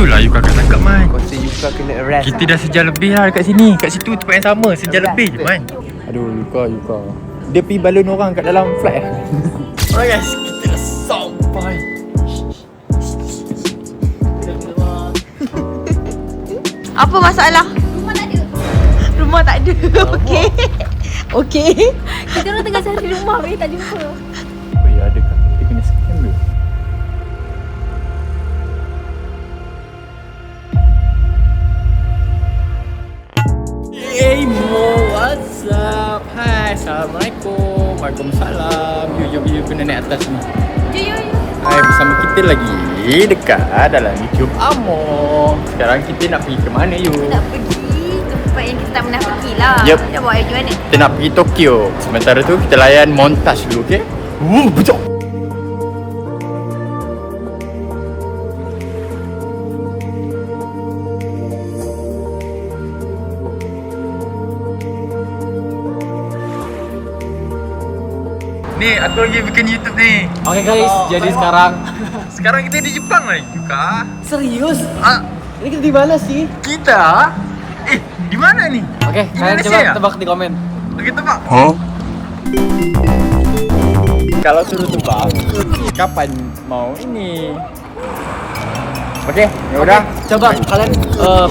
Itulah Yuka kat tangkap Man. Kau say Yuka kena arrest. Kita dah sejam lebih lah dekat sini. Kat situ tempat yang sama. Sejam lebih je Man. Aduh Yuka. Dia pergi balon orang kat dalam flat. Alright guys, kita dah sampai. Apa masalah? Rumah tak ada. Okey. Okey. Kita orang tengah cari rumah weh, tak jumpa. Oh ya, adakah kita kena scam dulu? Hey Mo, what's up? Hai, Assalamualaikum. Waalaikumsalam. You kena naik atas ni. Yo. Hai, bersama kita lagi dekat dalam YouTube Amo. Sekarang kita nak pergi ke mana you? Nak pergi ke tempat yang kita tak pernah pergi lah. Yep. Kita bawa pergi mana? Kita nak pergi Tokyo. Sementara tu kita layan montaj dulu, okey? Betul. Ni, aku lagi bikin YouTube ni. Okay guys, jadi Sekarang kita di Jepang lah, Yuka. serius? Ah, Ini kita di mana sih? kita? Di mana ni? Oke, kalian Indonesia coba ya? tebak di komen. Lagi tebak? Kalau suruh tebak, kapan mau ini? Oke, ya udah. Coba kalian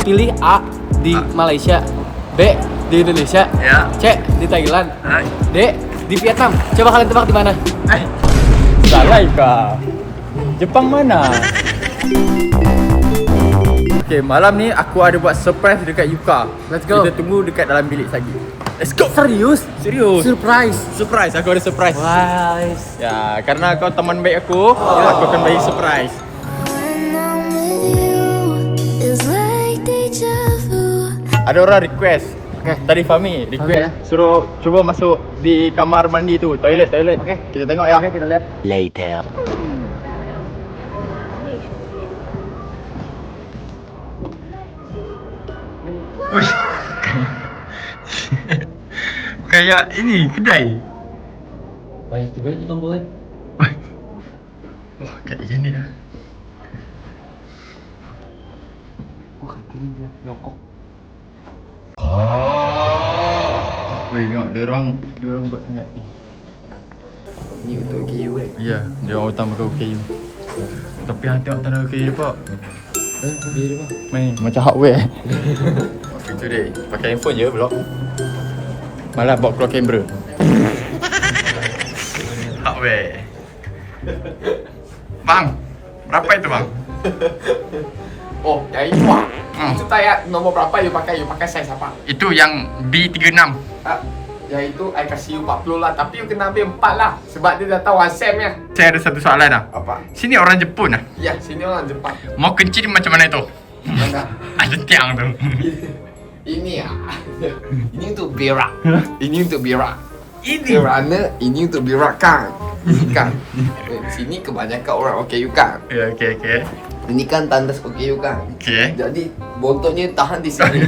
pilih A di Malaysia, B di Indonesia, Ya. C di Thailand, Hai. D di Vietnam. Coba kalian tebak di mana? Salah Yuka. Jepang mana? Okay, malam ni aku ada buat surprise dekat Yuka. Let's go. Kita tunggu dekat dalam bilik lagi. Let's go. Serius? Serius. Surprise. Surprise, aku ada surprise. Wise. Ya, karena kau teman baik aku akan bagi surprise. Ada orang request. Tadi Fahmi request suruh cuba masuk di kamar mandi tu, toilet. Okey. Kita tengok ya. Oke, kita lihat. Later. Uish. Kayak ini kedai. Banyak juga itu tombolnya. Wah, kayak gini dah. Wah, ini dia nyokok. Weh, tengok dia orang buat sangat ni. Ini untuk KU Ya, dia orang utamakan OKU. Tapi hang tengok tanda OKU dia pak. Biar dia, Pak. Main macam hardware. Itu dia. Pakai handphone je vlog. Malah bawa keluar kamera. Hardware. Bang, berapa itu bang? Oh, yang itu Pak. Itu tanya nomor berapa you pakai size apa? Itu yang B36. Ya itu I kasih you 40 lah, tapi you kena ambil 4 lah. Sebab dia dah tahu Asam ya. Saya ada satu soalan dah. Apa? Sini orang Jepun lah. Ya, sini orang Jepang. Mau kencing macam mana itu? Mana? Ada tiang tu. Ini ya. Ini untuk berak. Ini untuk berak. Ini. Kerana ini untuk berak kan. Ini kan. Sini kebanyakan orang OKU kan. Ya, okey. Ini kan tandas OKU kan. Okey. Jadi botolnya tahan di sini.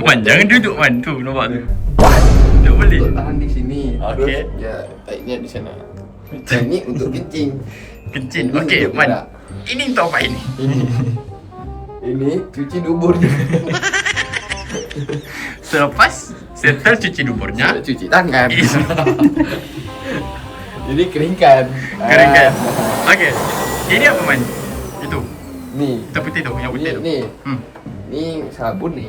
Man, jangan duduk man tu, nampak tu. Wan. Tak boleh. Untuk tahan di sini. Okey. Terus ya, taiknya di sana. Dan ini untuk kencing. Kencing. Ini Okey, untuk man. berak. Ini untuk apa ini? Ini cuci duburnya. Selepas settle cuci duburnya, Cuci tangan. Is. Ini keringkan. keringkan. Okey. Ini apa man? Itu. Ni. Hitam putih tu, yang putih tu. Ni. Hmm. Ni sabun ni.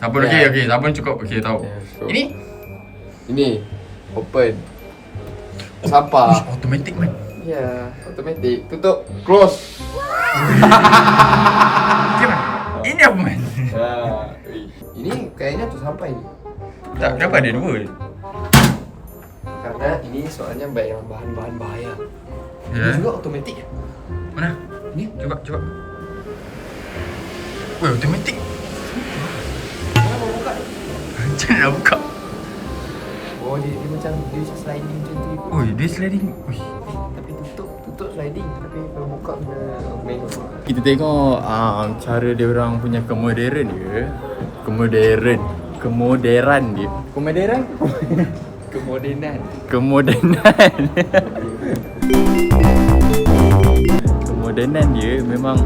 Sabun Ya. okey. Sabun cukup. Okey, tahu. Ya, so- Ini Ini. Open. Sampah. automatic man. Ya, automatic. Tutup. Close. Okey man. Ini apa man? Ini kayaknya tu sampai ni. Tak, kenapa ada dua? Karena ini soalnya banyak bahan-bahan bahaya. Ini Ya. juga automatic ya? Mana? Ni. Coba. Weh, automatic. Mana mau buka? Macam mana nak buka? Oh, dia macam sliding macam tu. Oi, dia sliding. Ui. Tapi tutup sliding. Tapi kalau buka kena manual. Kita tengok cara dia orang punya kemoderan dia. Kemoderan dia. Kemoderan? Kemodenan. Kemodenan dia memang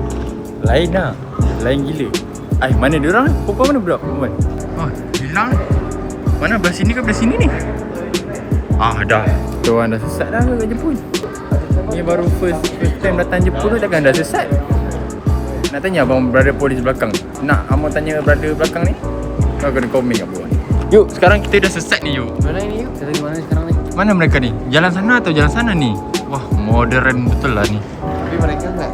Lain lah. Lain gila. Mana dia orang? Perempuan mana budak? Perempuan. Oh, hilang. Mana belah sini ke belah sini ni? Dah. Kita orang dah sesat dah kat Jepun. Ni baru first time datang Jepun tu takkan dah sesat. Nak tanya abang brother polis belakang. Nak abang tanya brother belakang ni? Kau kena komen kat bawah. Yuk, sekarang kita dah sesat ni yuk. Mana ni yuk? Kita lagi mana sekarang ni? Mana mereka ni? Jalan sana atau jalan sana ni? Wah, modern betul lah ni. Tapi mereka enggak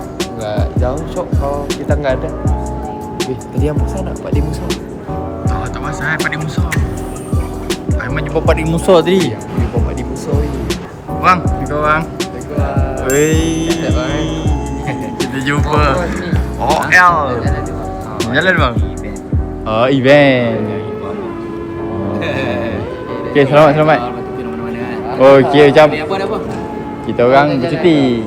jauh shock kalau kita enggak ada. Tadi yang pasal nak Pak Musa. Tak pasal Pak Musa. Aiman jumpa Pak Musa tadi. Jumpa Pak Musa ni. Bang, kita bang. Wey. Kita jumpa. OL. Jalan bang. Oh, event. Okey, selamat. Okey, macam kita orang bercuti.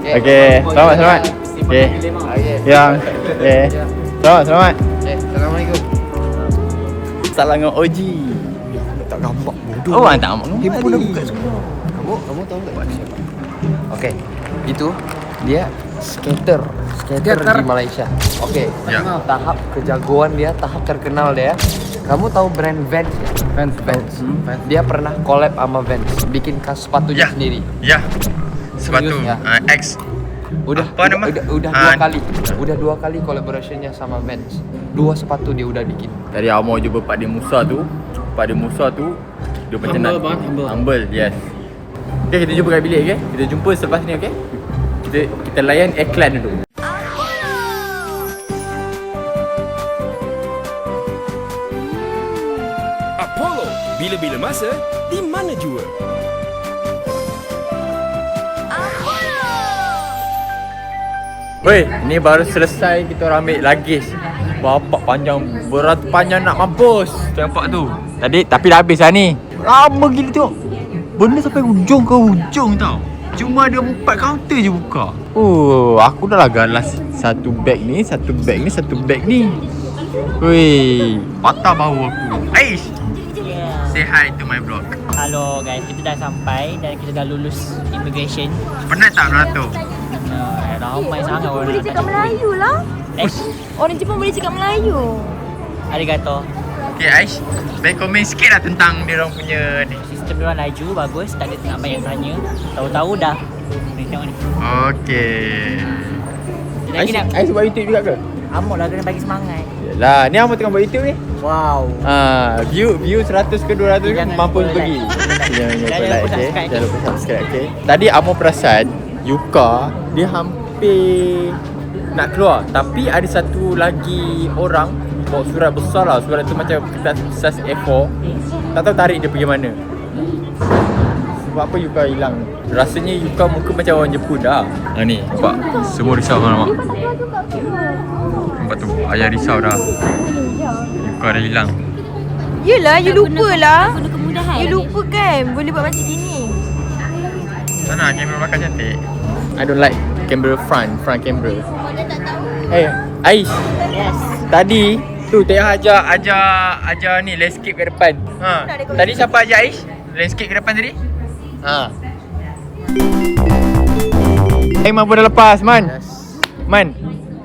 Okey, selamat. Okey. Yang. Okey. Selamat. Assalamualaikum. Salam dengan OG. Tak gambar bodoh. Oh, tak gambar. Handphone dah buka semua. Kamu tahu tak buat siapa? Okey. Itu dia skater di Malaysia. Okey. Ya. Tahap kejagoan dia, tahap terkenal dia. Kamu tahu brand Vans? Vans. Dia pernah collab sama Vans, bikin sepatunya sendiri. Ya. Sepatu Ya. X. Udah Apa nama? Udah dua kali. Udah 2 kali collaborationnya sama Vans. 2 sepatu dia udah bikin. Tadi Amo jumpa Pak Musa tu. Pak Musa tu dia macam nak humble, yes. Okey, kita jumpa kat bilik, okey? Kita jumpa selepas ni, okey? Kita layan iklan dulu. Apollo, bila-bila masa, di mana jua? Weh, ni baru selesai kita orang ambil lagis. Bapak panjang, berat panjang nak mampus. Nampak tu. Tapi dah habis lah ni. Lama gila tengok. Benda sampai hujung ke hujung tau. Cuma ada 4 kaunter je buka. Aku dah lah galas satu beg ni. Weh, patah bau aku. Aish, say hi to my vlog. Halo guys, kita dah sampai dan kita dah lulus immigration. Penat tak beratur? Ramai sangat orang Boleh nak cakap Melayu lah. Orang Jepun boleh cakap Melayu. Arigato. Okay Aish, baik komen sikit lah tentang dia orang punya ni. Sistem diorang laju, bagus, tak ada nak banyak tanya. Tahu-tahu dah. Ni tengok ni. Okay. Lagi nak Aish buat YouTube juga ke? Amok lah, kena bagi semangat. Yelah, ni Amo tengah buat YouTube ni. Wow. View 100 ke 200 ke mampu lupa pergi. like. Jangan lupa subscribe. Jangan lupa subscribe, okay? Tadi Amo perasan Yuka dia hampir nak keluar, tapi ada satu lagi orang bawa surat besar lah. Surat tu macam kertas A4. Tak tahu tarik dia pergi mana. Sebab apa Yuka hilang? Rasanya Yuka muka macam orang Jepun dah. Ni nampak semua risau kan, nampak? Nampak tu, ayah risau dah. Yuka dah hilang. Yelah, you lupa lah. Guna kemudahan. You lupa kan boleh buat macam gini. Sana kamera belakang cantik. I don't like camera front camera. Hey, Aish. Yes. Tadi tu Teh ajar ni landscape ke depan. Tadi siapa ajar Aish? Landscape ke depan tadi? Man pun dah lepas, Man. Man,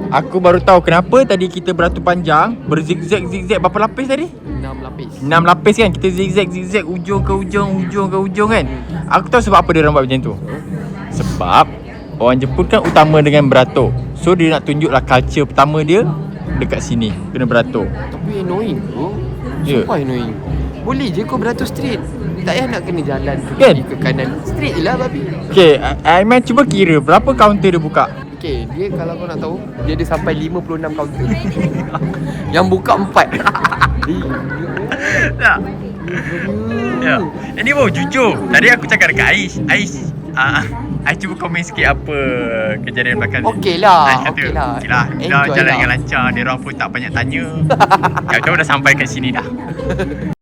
aku baru tahu kenapa tadi kita beratur panjang, berzigzag berapa lapis tadi? 6 lapis. 6 lapis kan. Kita zigzag ujung ke ujung kan. Aku tahu sebab apa dia orang buat macam tu. Sebab orang Jepun kan utama dengan beratur. So dia nak tunjuklah culture pertama dia dekat sini, kena beratur. Tapi annoying tu. Ya. Sumpah annoying. Boleh je kau beratur straight. Tak payah nak kena jalan ke Kan? kiri ke kanan. Straight je lah babi. Okay, Aiman cuba kira berapa kaunter dia buka. Okay, dia kalau kau nak tahu, dia ada sampai 56 kaunter. Yang buka 4. Tak. Ya. Ini baru jujur. Tadi aku cakap dekat Aish. Aish cuba komen sikit apa kejadian belakang ni. Okey lah. Aish kata, okey lah. Dah Enjoy jalan lah. dengan lancar. Dia orang pun tak banyak tanya. Kau dah sampai kat sini dah.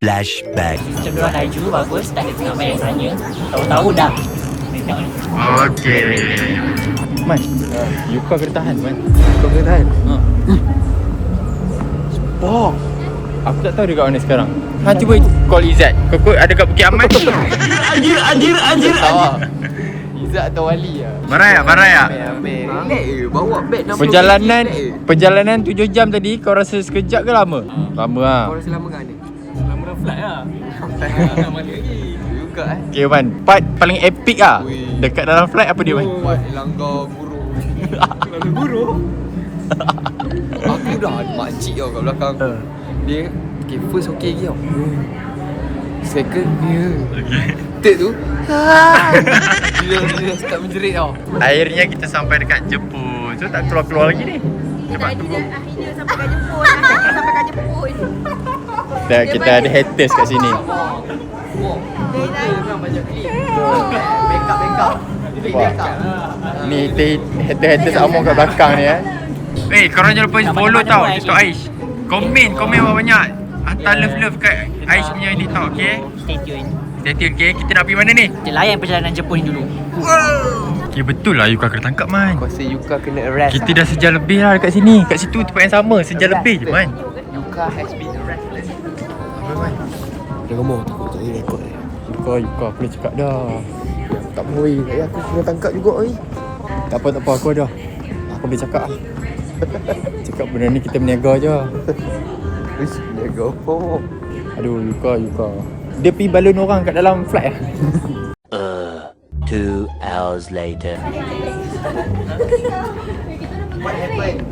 Flashback. Sistem diorang laju, bagus, tak ada nak banyak tanya. Tahu-tahu dah. Ni tengok ni. Okey. Man, Yuka kena tahan, Man. Kau kena tahan. Oh, aku tak tahu dia kat mana sekarang. Cuba call Izzat. Kau ada kat Bukit Aman. Anjir. Tak tahu lah. Izzat atau Wali lah. Marah tak? Ambil bawa beg 60 Perjalanan 7 jam tadi kau rasa sekejap ke lama? Lama lah. Kau rasa lama kat ni? Lama dah flight lah. Juga Okay Man, part paling epic lah. Dekat dalam flight apa dia Man? Buat langgar burung. Langgar burung? Aku dah ada makcik tau kat belakang. Dia okay, first okay lagi tau. Second dia third tu Dia start menjerit tau. Akhirnya kita sampai dekat Jepun. So tak keluar-keluar lagi ni. Sebab tunggu. Akhirnya sampai kat Jepun. Sampai kat Jepun. Kita ada haters kat sini. Memang banyak klip. Backup. Ni haters Amor kat belakang ni korang jangan lupa follow tau TikTok Aish. Komen banyak. Hantar love kat Aish punya ni tau, okay? Stay tune. Okay? Kita nak pergi mana ni? Kita layan perjalanan Jepun ni dulu. Okay, betul lah Yuka kena tangkap Man. Aku rasa Yuka kena arrest. Kita dah sejam lebih lah dekat sini. Kat situ tempat yang sama, sejam lebih je Man. Yuka has been arrested. Apa Man? Dia ngomong takut tak boleh rekod. Yuka aku dah cakap dah. Tak boleh. Aku kena tangkap juga oi. Tak apa aku dah. Aku boleh cakap lah. Cakap benda ni kita berniaga je. Wish dia go. Aduh Yuka. Dia pergi balon orang kat dalam flight lah. 2 hours later. What happened?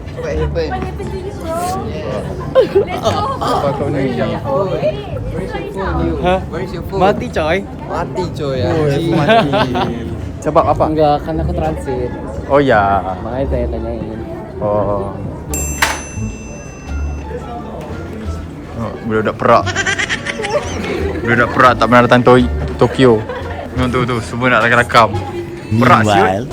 Apa kau ni? Ha? Where is your phone? Mati coy. Mati coy. Mati. Sebab apa? Enggak, kan aku transit. Oh ya. Makanya saya tanyain. Oh, budak perak. Budak perak tak pernah datang Tokyo. Tu semua nak rakam. Perak siut.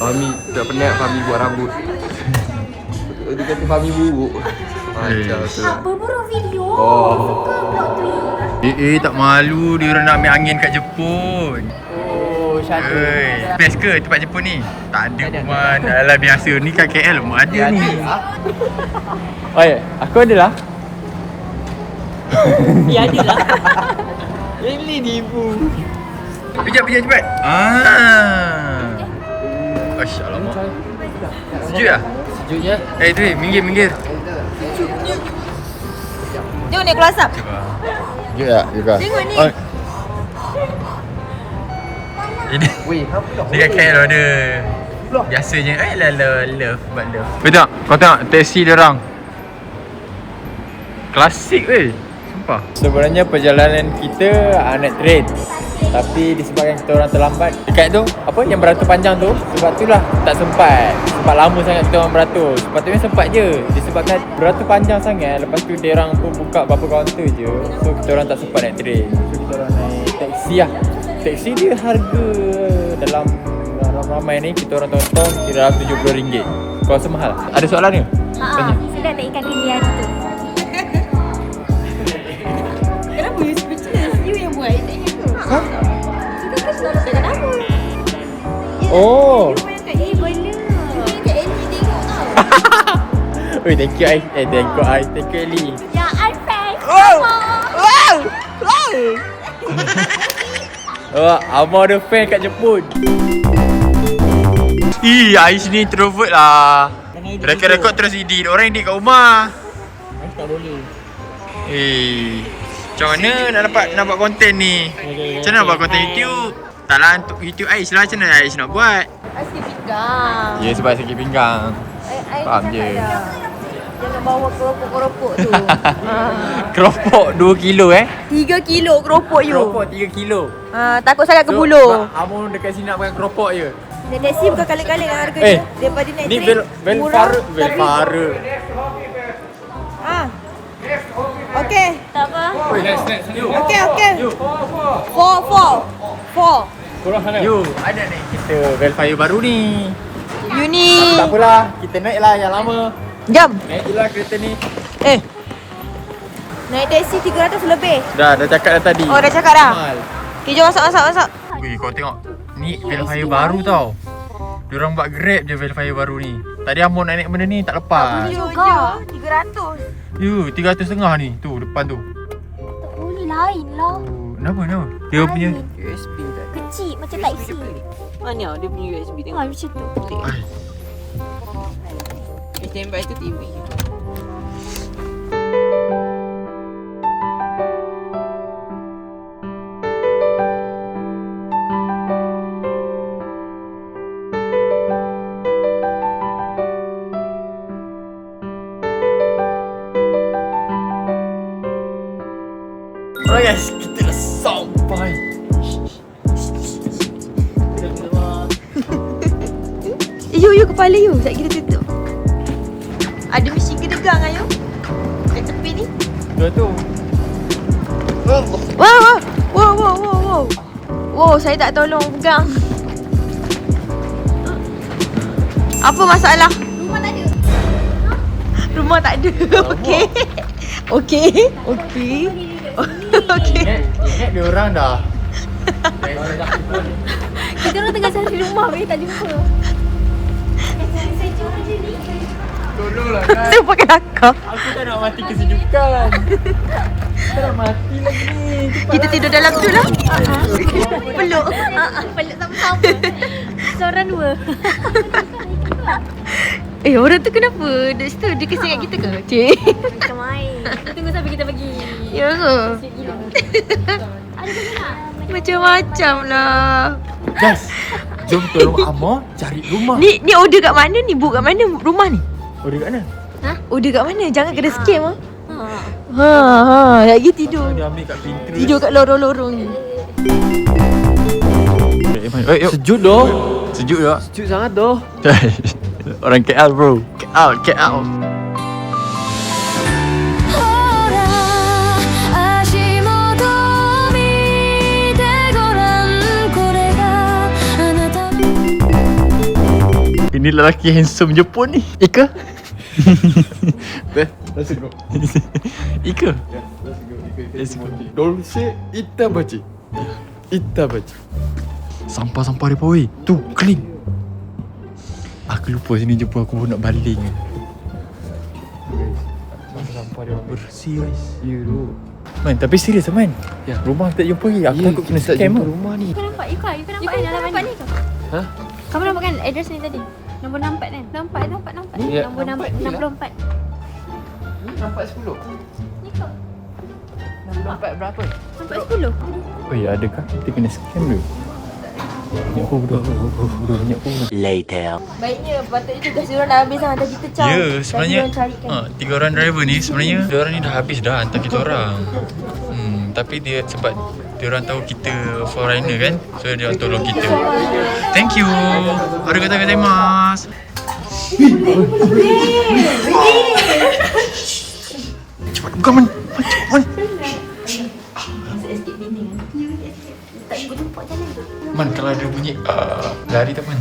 Fahmi tak penat Fahmi buat rambut. Dia kata Fahmi buruk. Macam tu. Apa buruk video? Oh. Tak malu dia orang nak ambil angin kat Jepun. Oh, syadu. Best ke tempat Jepun ni? Tak ada Man. Alah biasa ni kat KL rumah ada ni. Oh ya, aku ada lah. Ya, ada lah. Ini nipu. Sekejap. Alamak. Sejuk lah? Sejuk je. Tu minggir. Tengok ni keluar asap. Sejuk tak Yuka? Tengok ni. Ini Weh, apa dah? dekat KL ada. Biasanya love. Betul tak? Kau tengok taksi dia orang. Klasik weh. Sumpah. Sebenarnya perjalanan kita naik train. Tapi disebabkan kita orang terlambat dekat tu, apa yang beratur panjang tu, sebab itulah tak sempat. Sebab lama sangat kita orang beratur. Sepatutnya sempat je. Disebabkan beratur panjang sangat, lepas tu dia orang pun buka beberapa kaunter je. So kita orang tak sempat naik train. So kita orang naik taksi lah. Taksi dia harga dalam ramai ni kita orang tonton kira RM70. Kau rasa mahal? Ada soalan ke? Tanya. Sedap tak ikan kendi hari tu? Kenapa you speechless? You yang buat. Tak ingat tu. Ha? Kita kan selalu dekat apa? Oh. You main kat benda. You main kat Ellie tengok tau. Oi, thank you Ai. Thank you Ellie. Ya, I fan. Oh, Amor ada fan kat Jepun. Ais ni introvert lah. Rekod terus edit. Orang edit kat rumah. Tak boleh. Macam mana nak buat konten ni? Macam mana nak buat konten YouTube? Taklah untuk YouTube Ais lah. Macam mana Ais nak buat? Ais sikit pinggang. Ya, sebab sakit pinggang. Faham je. Jangan bawa keropok-keropok tu. Keropok 2 kilo 3 kilo keropok you. Keropok 3 kilo. Takut sangat ke buluh. Amor dekat sini nak makan keropok je. Dan taksi bukan kali-kali dengan harga dia. Daripada naik Ni train. Velfara. Ah. Okay. Tak apa. Okay. 4. You, ada ni kita Velfire baru ni. You ni. Tak apalah, kita naik lah yang lama. Jam. Naik je lah kereta ni. Naik taksi 300 lebih. Dah cakap dah tadi. Oh, dah cakap dah. Mahal. Okay, jom masuk. Weh, kau tengok. Ni Velfire baru tau. Diorang buat Grab je Velfire baru ni. Tadi Amor nak naik benda ni tak lepas. Juga. 300. You, 300.5 ni. Tu, depan tu. Tak boleh lain lah. Kenapa? Dia punya USB tak. Kecil macam type C. Mana dia punya USB tengok. Macam tu. Standby tu TV. Alright guys, kita dah sampai. You kepala you. Sekejap kita tutup. Ada mesin gedegang ayo. Kat tepi ni. Dua tu. Wow, saya tak tolong pegang. Apa masalah? Rumah tak ada. Okey. Ingat dia orang dah. Kita orang tengah cari rumah weh, tak jumpa. Tolonglah kan. Saya pakai lakar. Aku tak nak mati kesejukan. Tak nak mati lagi ni. Kita tidur dalam tu lah. Peluk. Peluk sama-sama. Seorang dua. Orang tu kenapa? Dekat situ dia kesian kat kita ke? Cik. Kita main. Kita tunggu sampai kita pergi. Ya ke? Ada benda nak? Macam-macam lah. Guys, jom tolong Amor cari rumah. Ni order kat mana ni? Book kat mana rumah ni? Order kat mana? Order kat mana? Jangan kena scam ah. Ha. Lagi tidur. Dia ambil kat Pinterest. Tidur kat lorong-lorong ni. Sejuk doh. Sejuk tak? Sejuk sangat doh. Orang KL bro. KL. Ini lelaki handsome Jepun ni. Ika? Let's go. Ika? Let's go. Dolce Itabachi. Sampah-sampah dia weh. Tu, clean. Aku lupa sini jumpa aku nak baling. Sampah dia bersih guys. Ya tu. Man, tapi serius Man. Ya. Rumah tak jumpa lagi. Aku takut kena tak scam jumpa lah. rumah ni. Kau nampak? You nampak kan dalam ni? Ha? Kamu nampak kan address ni tadi? Nombor 64 kan? Nampak. Ya, Nombor nampak je lah. 64. Nampak 10. Ni kau. Nampak berapa? Nampak 10. Oh ya, adakah kita kena scam dia? Banyak pun. Later. Baiknya patutnya tugas diorang dah habis hantar kita caw. Ya, sebenarnya Diorang carikan. 3 orang driver ni sebenarnya diorang ni dah habis dah hantar kita orang. Tapi dia sebab diorang tahu kita foreigner kan, so diorang tolong kita. Thank you. Arigatou gozaimasu. Cepat buka Man. Man, kalau ada bunyi lari tak Man?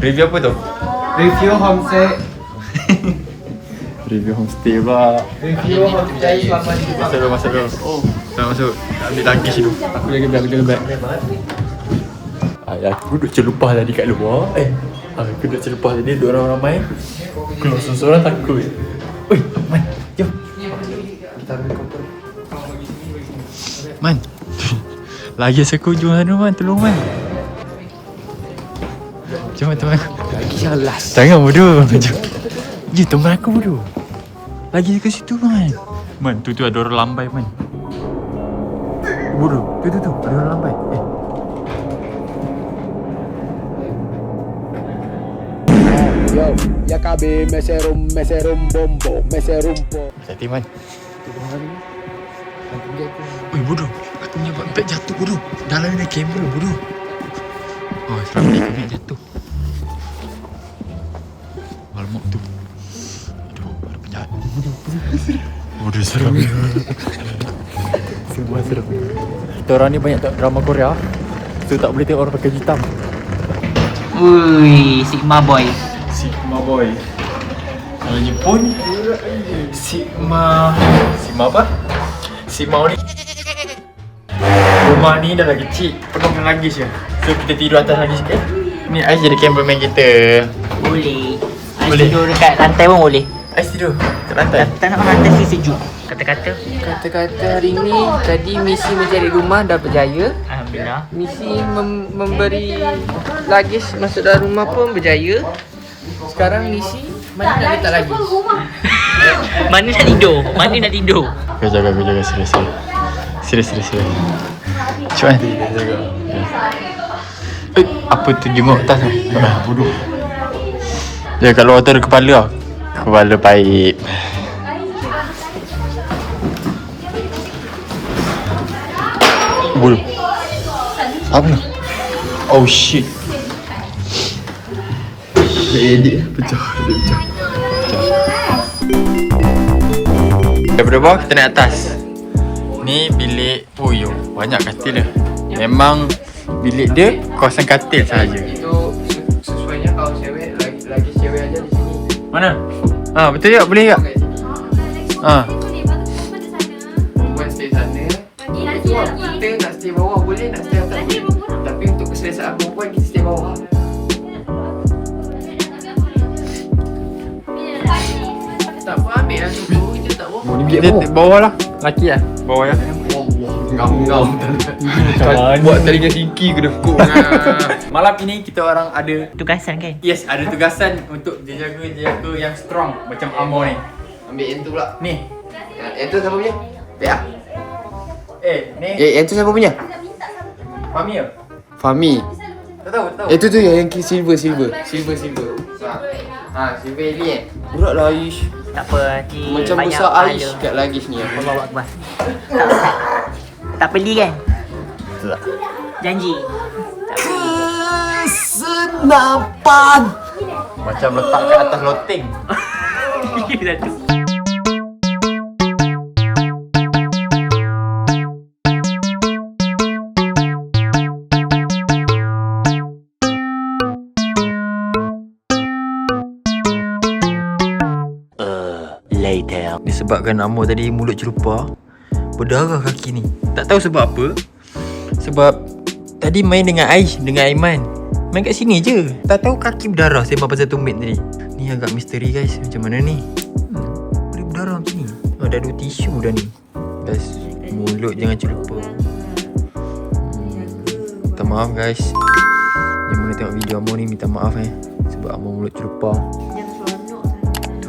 Review apa tu? Review homestay. Review homestay pula. Review homestay selama di Masuk dulu. Selamat masuk. Ambil luggage dulu. Aku jaga beg. Aku duduk celupah tadi kat luar. Aku duduk celupah tadi, duduk orang ramai. Keluar seorang takut. Oi, Man, jom. Kita ambil koper. Man. Lagi aku jual sana Man, tolong Man. Jom teman. Lagi yang last. Jangan bodoh. Jom. Ya, teman aku bodoh. Lagi ke situ, Man. Man, tu ada orang lambai, Man. Bodoh. Tu. Ada orang lambai. Yo, ya KB meserum bombo, meserum po. Hati, Man. Oi, bodoh. Aku punya beg jatuh, bodoh. Dalam ni ada kamera, bodoh. Oh, selamat ni beg jatuh. Alamak tu. Aduh, ada penjahat. Bodoh, seram. Semua seram. Kita orang ni banyak tengok drama Korea. So tak boleh tengok orang pakai hitam. Ui, Sigma boy. Sigma boy. Kalau Jepun Sigma apa? Sigma ni. Rumah ni dah lagi kecil, penuhkan lagi je. So kita tidur atas lagi sikit. Ni Ais jadi cameraman kita. Boleh. Boleh. Tidur dekat lantai pun boleh. Ais tidur kat lantai. Tak nak lantai si sejuk. Kata-kata. Kata-kata hari ni, tadi misi mencari rumah dah berjaya. Alhamdulillah. Misi memberi lagis masuk dalam rumah pun berjaya. Sekarang misi mana nak letak lagis? Mana nak tidur? Mana nak tidur? Kau jaga serius. Serius. Cuba nanti jaga. Apa tu jenguk atas tu? Bodoh. Dia kat luar tu ada kepala tau. Kepala paip. Bodoh. Apa ni? Oh shit. Dia pecah. Daripada bawah kita naik atas. Ni bilik Puyo. Banyak katil dia. Memang bilik dia kawasan katil sahaja. Itu sesuainya kalau cewek lagi cewek aja di sini. Mana? Betul tak? Boleh tak? Kat sini. Perempuan stay sana. Itu lah, kita nak stay bawah boleh, nak stay atas boleh. Tapi untuk keselesaan perempuan kita stay bawah. Tak apa, ambil lah tu. Kita tak bawah. Ni bilik bawah lah. Laki lah. Bawah ya. Ngam. Buat telinga tinggi kena kuk. Malam ini kita orang ada Tugasan kan? Yes, ada tugasan untuk jaga yang strong macam Amo ni. Ambil yang tu pula. Ni. Yang tu siapa punya? Pek ah? Ni Yang tu siapa punya? Fahmi ke? Fahmi. Tak tahu. Itu tu yang silver. Silver alien. Berat lah Aish. Tak apa, nanti Macam banyak besar pahala. Aish kat lagis ni. Allah Akbar. Tak beli kan? Tak. Janji. Senapan. Macam letak kat atas loteng. Satu. Later. Disebabkan Amo tadi mulut celupa, berdarah kaki ni. Tak tahu sebab apa. Sebab tadi main dengan Aish, dengan Aiman. Main kat sini je. Tak tahu kaki berdarah sembang pasal tumit tadi. Ni agak misteri guys. Macam mana ni? Boleh berdarah macam ni. Dah ada tisu dah ni. Guys, mulut jangan celupa. Minta maaf guys. Yang mana tengok video Amo ni minta maaf sebab Amo mulut celupa.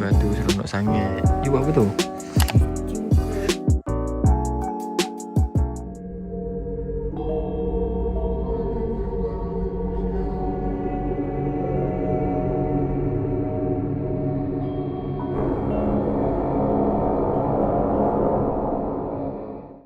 Tu seronok sangat. Dia buat apa tu?